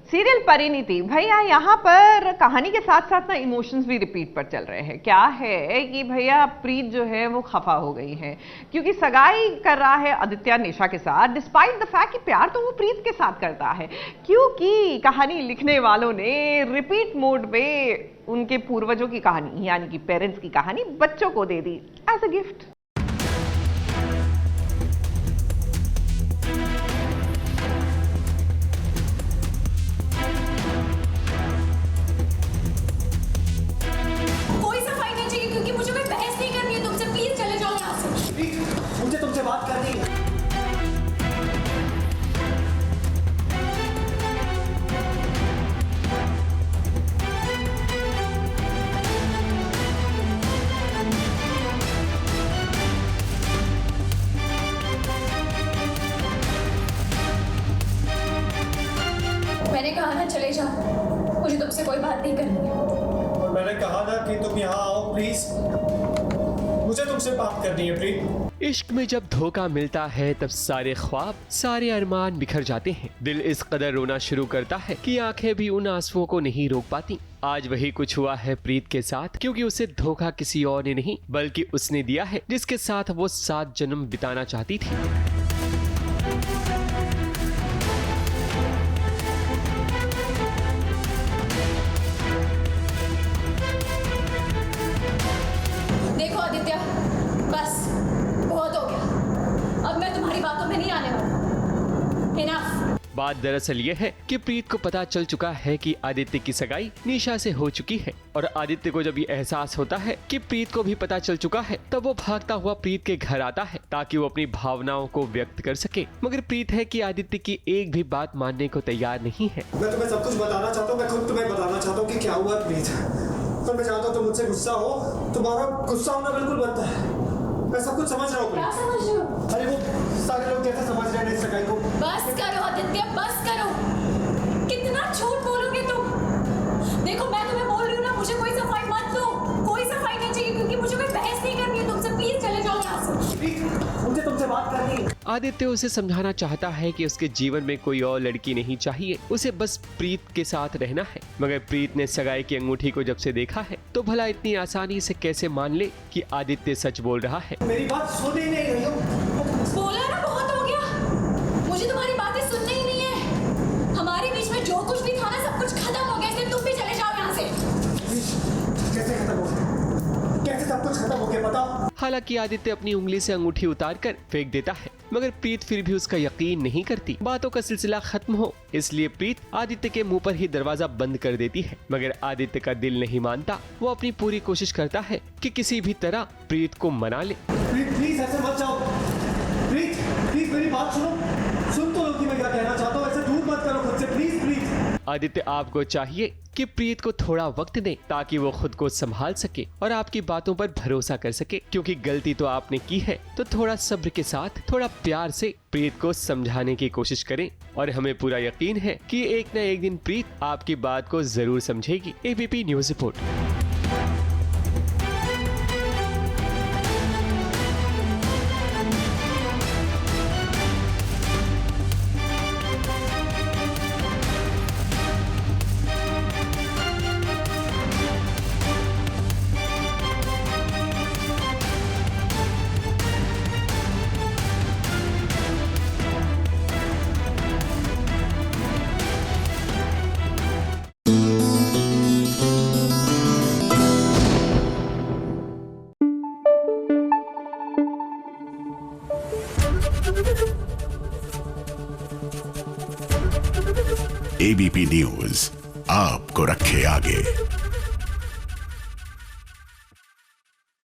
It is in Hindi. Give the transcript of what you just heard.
सीरियल परिणीति भैया, यहाँ पर कहानी के साथ साथ ना इमोशंस भी रिपीट पर चल रहे हैं। क्या है कि भैया प्रीत जो है वो खफा हो गई है क्योंकि सगाई कर रहा है आदित्य निशा के साथ, डिस्पाइट द फैक्ट कि प्यार तो वो प्रीत के साथ करता है, क्योंकि कहानी लिखने वालों ने रिपीट मोड पे उनके पूर्वजों की कहानी यानी कि पेरेंट्स की कहानी बच्चों को दे दी एज अ गिफ्ट। मुझे तुमसे बात करनी है। मैंने कहा ना चले जाओ, मुझे तुमसे कोई बात नहीं करनी है। मैंने कहा ना कि तुम यहाँ आओ प्लीज, मुझे तुमसे बात करनी है प्लीज। इश्क में जब धोखा मिलता है तब सारे ख्वाब सारे अरमान बिखर जाते हैं। दिल इस कदर रोना शुरू करता है कि आंखें भी उन आंसुओं को नहीं रोक पाती। आज वही कुछ हुआ है प्रीत के साथ, क्योंकि उसे धोखा किसी और ने नहीं बल्कि उसने दिया है जिसके साथ वो 7 जन्म बिताना चाहती थी। देखो आदित्य, बस बहुत हो गया, अब मैं तुम्हारी बातों में नहीं आने वाला। इनफ। बात दरअसल ये है कि प्रीत को पता चल चुका है कि आदित्य की सगाई निशा से हो चुकी है, और आदित्य को जब ये एहसास होता है कि प्रीत को भी पता चल चुका है तब वो भागता हुआ प्रीत के घर आता है ताकि वो अपनी भावनाओं को व्यक्त कर सके। मगर प्रीत है कि आदित्य की एक भी बात मानने को तैयार नहीं है। मैं तुम्हें सब कुछ बताना चाहता हूँ, मैं खुद तुम्हें बताना चाहता हूँ कि क्या हुआ प्लीज, पर मैं चाहता हूँ तुम मुझसे गुस्सा हो। तुम्हारा गुस्सा होना बिल्कुल बनता है, मैं सब कुछ समझ रहा हूँ। क्या समझ रहे हो? अरे वो सारे लोग कैसे समझ रहे हैं इस सगाई को। बस करो आदित्य, बस करो। कितना झूठ बोलोगे तुम? देखो मैं तुम्हें बोल रही हूँ ना, मुझे कोई सफाई मत दो, कोई सफाई नहीं चाहिए, क्योंकि मुझे कोई बहस नहीं करनी है तुमसे। प्लीज चले जाओ यहाँ से। मुझे तुमसे बात करनी है। आदित्य उसे समझाना चाहता है कि उसके जीवन में कोई और लड़की नहीं चाहिए, उसे बस प्रीत के साथ रहना है। मगर प्रीत ने सगाई की अंगूठी को जब से देखा है तो भला इतनी आसानी से कैसे मान ले कि आदित्य सच बोल रहा है। मेरी बात सुन ही नहीं रही हो। बोला ना बहुत हो गया, मुझे तुम्हारी बातें सुननी ही नहीं है। हमारे बीच में जो कुछ भी था ना सब कुछ खत्म हो गया, इसलिए तुम भी चले जाओ यहाँ से। कैसे खत्म हो गया? कैसे सब कुछ खत्म हो गया बताओ? हालांकि आदित्य अपनी उंगली से अंगूठी उतार कर फेंक देता है, मगर प्रीत फिर भी उसका यकीन नहीं करती। बातों का सिलसिला खत्म हो इसलिए प्रीत आदित्य के मुंह पर ही दरवाजा बंद कर देती है, मगर आदित्य का दिल नहीं मानता। वो अपनी पूरी कोशिश करता है कि किसी भी तरह प्रीत को मना ले। प्लीज ऐसे मत जाओ। प्लीज मेरी बात सुनो, सुन तो लो कि मैं क्या कहना चाहता हूँ। ऐसे दूर मत करो खुद से, प्लीज। आदित्य आपको चाहिए कि प्रीत को थोड़ा वक्त दें ताकि वो खुद को संभाल सके और आपकी बातों पर भरोसा कर सके, क्योंकि गलती तो आपने की है तो थोड़ा सब्र के साथ थोड़ा प्यार से प्रीत को समझाने की कोशिश करें। और हमें पूरा यकीन है कि एक न एक दिन प्रीत आपकी बात को जरूर समझेगी। ABP news report. ABP news आपको रखे आगे।